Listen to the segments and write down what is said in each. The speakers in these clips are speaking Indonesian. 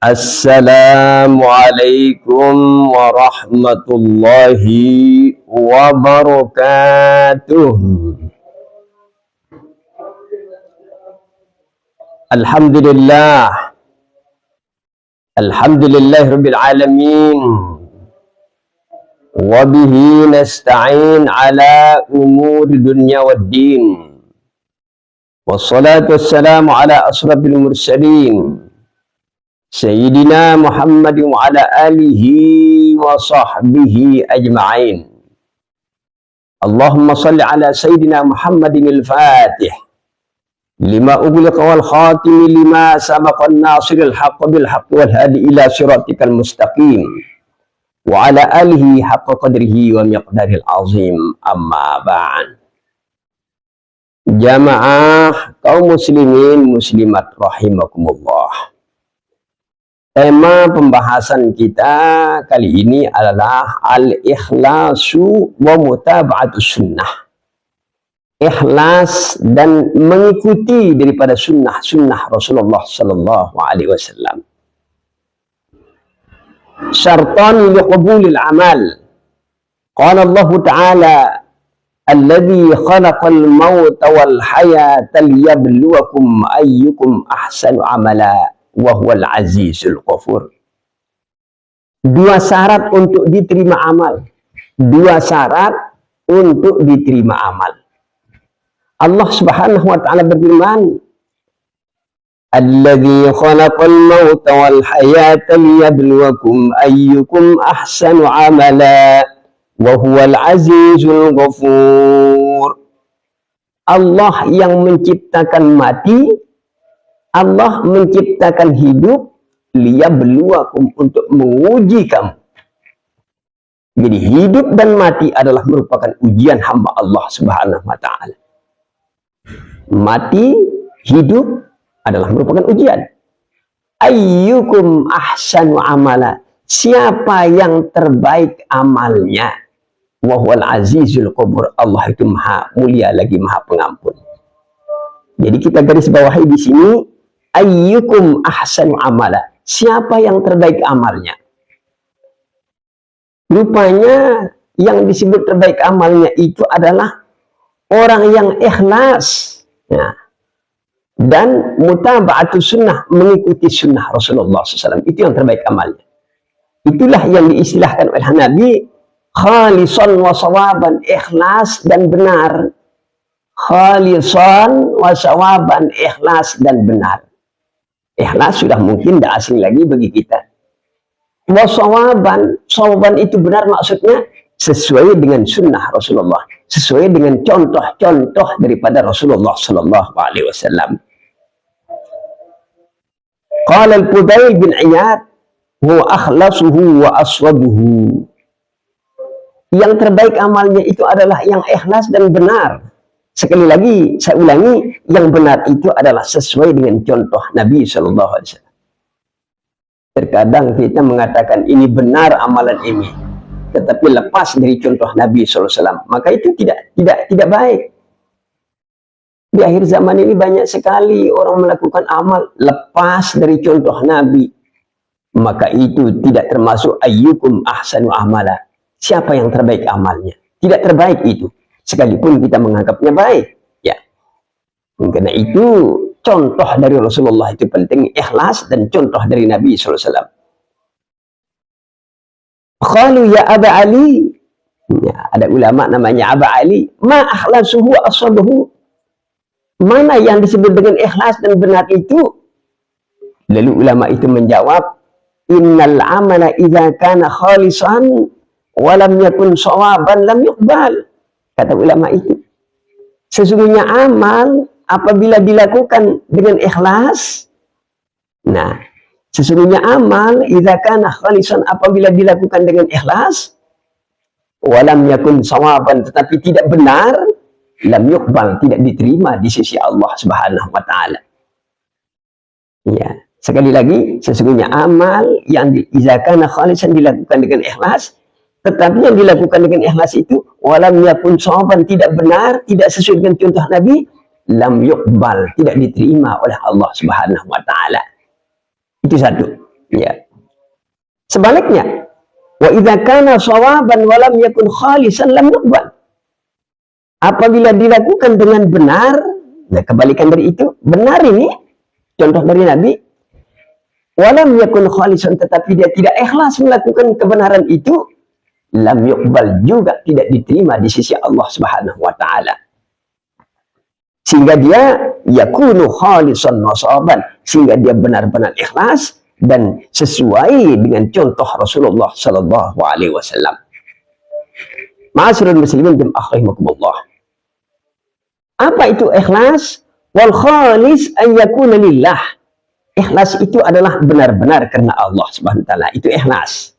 Assalamualaikum warahmatullahi wabarakatuh. Alhamdulillah. Alhamdulillahirabbil alamin. Wa bihi nasta'in ala umuri dunya waddin. Wassalatu wassalamu ala asrafil mursalin. Sayyidina Muhammad wa ala alihi wa sahbihi ajma'in. Allahumma salli ala Sayyidina Muhammadin al-Fatih lima ughliqa wal khatimi lima sabaqa an-nasiril haqq bil haqq wal hadi ila siratikal mustaqim wa ala alihi haqqa qadrihi wa miqdaril azim, amma ba'd. Jamaah kaum muslimin muslimat rahimakumullah. Tema pembahasan kita kali ini adalah al-ikhlasu wa mutaba'atus sunnah. Ikhlas dan mengikuti daripada sunnah Rasulullah sallallahu alaihi wasallam. Syartan liqabulil amal. Qala Allah Ta'ala, alladzi khalaqal mauta wal hayata liyabluwakum ayyukum ahsanu amala wa huwal azizul ghafur. Dua syarat untuk diterima amal. Dua syarat untuk diterima amal. Allah Subhanahu wa taala berfirman, alladzi khalaqal mauta wal hayata liyabluwakum ayyukum ahsanu amala wa huwal azizul ghafur. Allah yang menciptakan mati, Allah menciptakan hidup, liyabluwakum, untuk menguji kamu. Jadi hidup dan mati adalah merupakan ujian hamba Allah Subhanahu wa taala. Mati, hidup adalah merupakan ujian. Ayyukum ahsanu amala, siapa yang terbaik amalnya. Wa huwal azizul ghafur, Allah itu maha mulia lagi maha pengampun. Jadi kita garis bawahi di sini, ayyukum ahsanu amala, siapa yang terbaik amalnya. Rupanya yang disebut terbaik amalnya itu adalah orang yang ikhlas, ya, dan mutaba'atus sunnah, mengikuti sunnah Rasulullah SAW. Itu yang terbaik amalnya. Itulah yang diistilahkan oleh Nabi khalisan wa sawaban, ikhlas dan benar. Khalisan wa sawaban, ikhlas dan benar. Ikhlas sudah mungkin tidak asing lagi bagi kita. Wasawaban, sawaban itu benar, maksudnya sesuai dengan sunnah Rasulullah, sesuai dengan contoh-contoh daripada Rasulullah Sallallahu Alaihi Wasallam. Qala al-Fudail bin Iyad, huwa akhlasuhu wa aswabuhu. Yang terbaik amalnya itu adalah yang ikhlas dan benar. Sekali lagi, saya ulangi, yang benar itu adalah sesuai dengan contoh Nabi Sallallahu Alaihi Wasallam. Terkadang kita mengatakan ini benar amalan ini, tetapi lepas dari contoh Nabi Sallallahu Alaihi Wasallam, maka itu tidak baik. Di akhir zaman ini banyak sekali orang melakukan amal lepas dari contoh Nabi, maka itu tidak termasuk ayyukum ahsanu amala. Siapa yang terbaik amalnya? Tidak terbaik itu, sekalipun kita menganggapnya baik, ya. Karena itu contoh dari Rasulullah itu penting, ikhlas, dan contoh dari Nabi SAW. Qalu ya Aba Ali, ya, ada ulama namanya Aba Ali, ma akhlasuhu aswabuhu, mana yang disebut dengan ikhlas dan benar itu? Lalu ulama itu menjawab, innal amala idza kana khalisan walam yakun sawaban lam yuqbal. Kata ulama itu, sesungguhnya amal apabila dilakukan dengan ikhlas, nah, sesungguhnya amal idza kana khalisan, apabila dilakukan dengan ikhlas, walam yakun sawaban, tetapi tidak benar, lam yuqbal, tidak diterima di sisi Allah Subhanahu wa taala. Ya, sekali lagi, sesungguhnya amal yang idza kana khalisan, dilakukan dengan ikhlas, tetapi yang dilakukan dengan ikhlas itu walam yakun sawaban, tidak benar, tidak sesuai dengan contoh Nabi, lam yuqbal, tidak diterima oleh Allah Subhanahu wa taala. Itu satu. Ya. Sebaliknya, wa idza kana shawaban wa lam yakun khalisan lam yuqbal. Apabila dilakukan dengan benar, nah kebalikan dari itu, benar ini contoh dari Nabi, walam yakun khalisan, tetapi dia tidak ikhlas melakukan kebenaran itu, lam yuqbal, juga tidak diterima di sisi Allah Subhanahu wa taala. Sehingga dia yakunu khalisan nasaban, sehingga dia benar-benar ikhlas dan sesuai dengan contoh Rasulullah sallallahu alaihi wasallam. Ma'asyiral muslimin jamaah rahimakumullah. Apa itu ikhlas? Wal khalis an yakuna lillah. Ikhlas itu adalah benar-benar karena Allah Subhanahu wa taala. Itu ikhlas.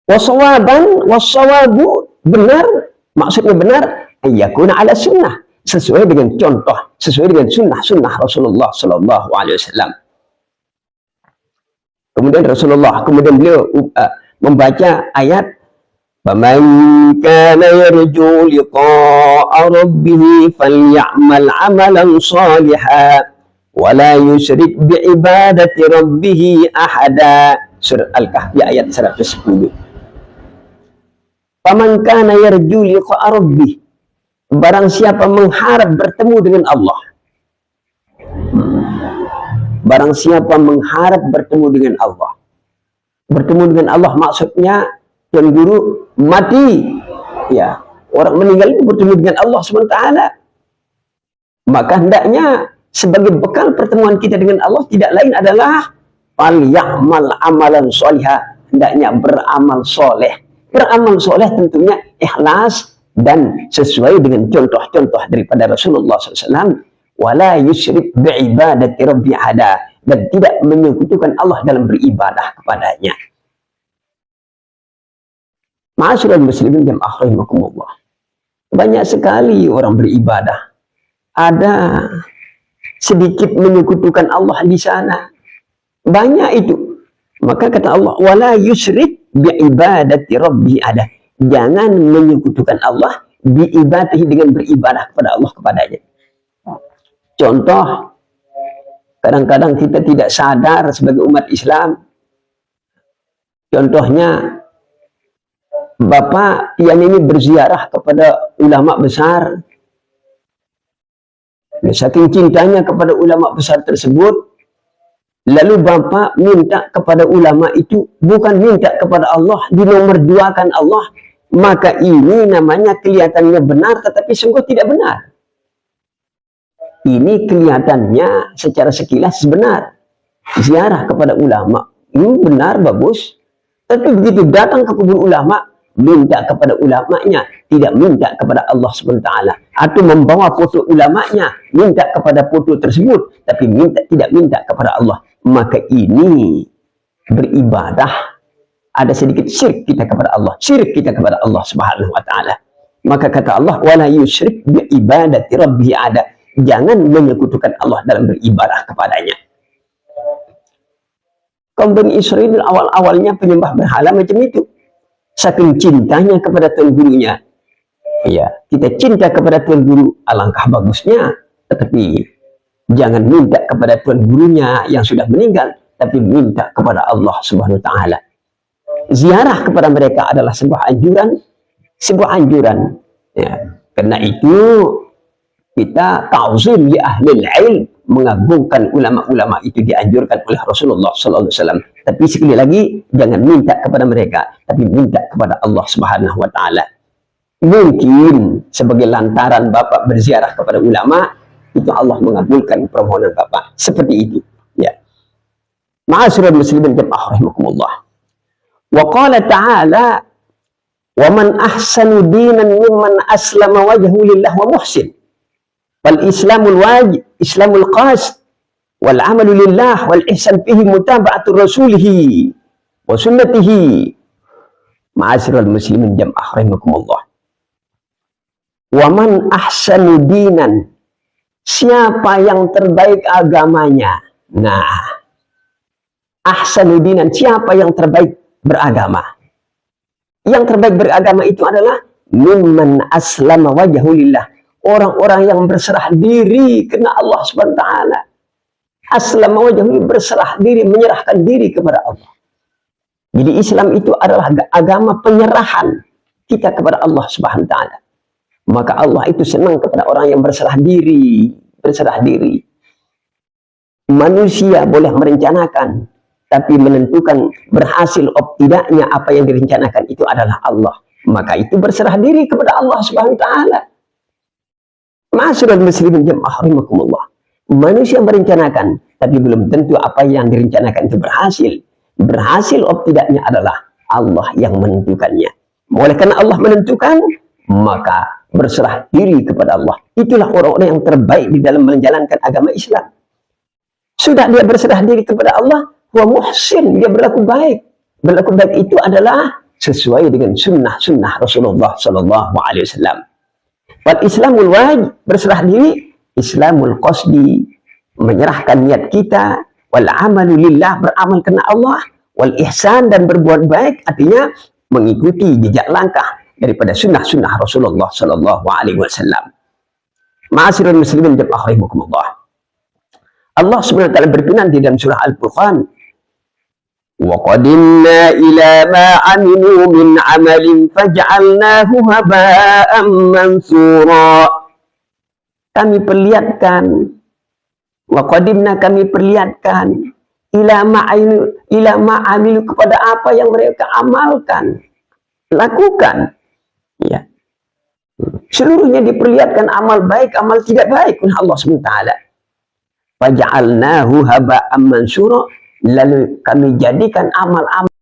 Wasawaban, wasawabu, benar, maksudnya benar, an yakuna ala sunnah, sesuai dengan contoh, sesuai dengan sunnah Rasulullah sallallahu alaihi wasallam. Kemudian beliau membaca ayat, فَمَنْ كَانَ يَرْجُو لِقَاءَ رَبِّهِ فَلْيَعْمَلْ عَمَلًا صَالِحًا وَلَا يُشْرِكْ بِعِبَادَةِ رَبِّهِ أَحَدًا. Surah Al-Kahfi ayat 110. فَمَنْ كَانَ يَرْجُو لِقَاءَ رَبِّهِ, barang siapa mengharap bertemu dengan Allah. Barang siapa mengharap bertemu dengan Allah. Bertemu dengan Allah maksudnya, Tuan Guru, mati. Ya, orang meninggal itu bertemu dengan Allah SWT. Maka hendaknya sebagai bekal pertemuan kita dengan Allah tidak lain adalah fal ya'mal amalan sholihah, hendaknya beramal soleh. Beramal soleh tentunya ikhlas dan sesuai dengan contoh-contoh daripada Rasulullah SAW. Wala yusyrik bi'ibadati rabbi ahada, dan tidak menyekutukan Allah dalam beribadah kepadanya. Ma'asyiral muslimin jamaah rahimakumullah. Banyak sekali orang beribadah, ada sedikit menyekutukan Allah di sana. Banyak itu. Maka kata Allah, wala yusyrik bi'ibadati rabbi ahada, jangan menyekutukan Allah biibadahi, dengan beribadah kepada Allah kepadanya. Contoh, kadang-kadang kita tidak sadar sebagai umat Islam. Contohnya, Bapak yang ini berziarah kepada ulama besar. Saking cintanya kepada ulama besar tersebut, lalu Bapak minta kepada ulama itu, bukan minta kepada Allah, dinomorduakan Allah. Maka ini namanya kelihatannya benar, tetapi sungguh tidak benar. Ini kelihatannya secara sekilas benar. Ziarah kepada ulama, ini benar, bagus. Tapi begitu datang ke kubur ulama, minta kepada ulamanya, tidak minta kepada Allah SWT. Atau membawa foto ulamanya, minta kepada foto tersebut, tapi tidak minta kepada Allah. Maka ini beribadah, ada sedikit syirik kita kepada Allah. Syirik kita kepada Allah Subhanahu wa ta'ala. Maka kata Allah, wala yusyrik bi ibadati rabbi ada. Jangan menyekutukan Allah dalam beribadah kepadanya. Kaum Bani Israel awal-awalnya penyembah berhala macam itu. Saking cintanya kepada Tuan Gurunya. Ya, kita cinta kepada Tuan Guru, alangkah bagusnya. Tetapi jangan minta kepada Tuan Gurunya yang sudah meninggal, tapi minta kepada Allah Subhanahu wa ta'ala. Ziarah kepada mereka adalah sebuah anjuran. Ya, karena itu kita ta'zim li ahlil ilm, mengagungkan ulama-ulama itu dianjurkan oleh Rasulullah sallallahu alaihi wasallam. Tapi sekali lagi, jangan minta kepada mereka, tapi minta kepada Allah Subhanahu wa taala. Mungkin sebagai lantaran Bapak berziarah kepada ulama, itu Allah mengabulkan permohonan Bapak. Seperti itu, ya. Ma'asyiral muslimin jamaah rahimakumullah. Wa qala ta'ala, wa man ahsanu dinan mimman aslama wajhahu lillah wa muhsin. Wal islamul wajib, islamul qas, wal amalu lillah, wal ihsan fihi mutaba'atu rasulihi wa sunnatihi. Ma'asyiral muslimin jamaah rahimakumullah. Wa man ahsanu dinan, siapa yang terbaik agamanya. Nah, ahsanu dinan, siapa yang terbaik beragama. Yang terbaik beragama itu adalah mimman aslama wajhahu lillah, orang-orang yang berserah diri karena Allah SWT. Aslama wajhahu, berserah diri, menyerahkan diri kepada Allah. Jadi Islam itu adalah agama penyerahan kita kepada Allah Subhanahu wa taala. Maka Allah itu senang kepada orang yang berserah diri, berserah diri. Manusia boleh merencanakan, tapi menentukan berhasil atau tidaknya apa yang direncanakan itu adalah Allah. Maka itu berserah diri kepada Allah Subhanahu wa taala. Ma'asyiral muslimin jamaah rahimakumullah. Manusia merencanakan, tapi belum tentu apa yang direncanakan itu berhasil. Berhasil atau tidaknya adalah Allah yang menentukannya. Oleh karena Allah menentukan, maka berserah diri kepada Allah. Itulah orang-orang yang terbaik di dalam menjalankan agama Islam. Sudah dia berserah diri kepada Allah, wa muhsin, dia berlaku baik. Berlaku baik itu adalah sesuai dengan sunnah Rasulullah Sallallahu Alaihi Wasallam. Wal Islamul wajib, berserah diri. Islamul qasdi, menyerahkan niat kita. Wal amalu lillah, beramal karena Allah. Wal ihsan, dan berbuat baik, artinya mengikuti jejak langkah daripada sunnah Rasulullah Sallallahu Alaihi Wasallam. Ma'asyiral muslimin jamaah rahimakumullah. Allah Subhanahu wa taala berfirman di dalam surah Al-Furqan, "Wa qadimna ila ma 'amilu min 'amalin faj'alnahu haba'an mansura." Kami perlihatkan, wa qadimna, kami perlihatkan, ila ma 'amilu, kepada apa yang mereka amalkan, lakukan. Ya. Seluruhnya diperlihatkan, amal baik, amal tidak baik oleh Allah Subhanahu wa taala. Faja'alnahu haba'an mansura, lalu kami jadikan amal-amal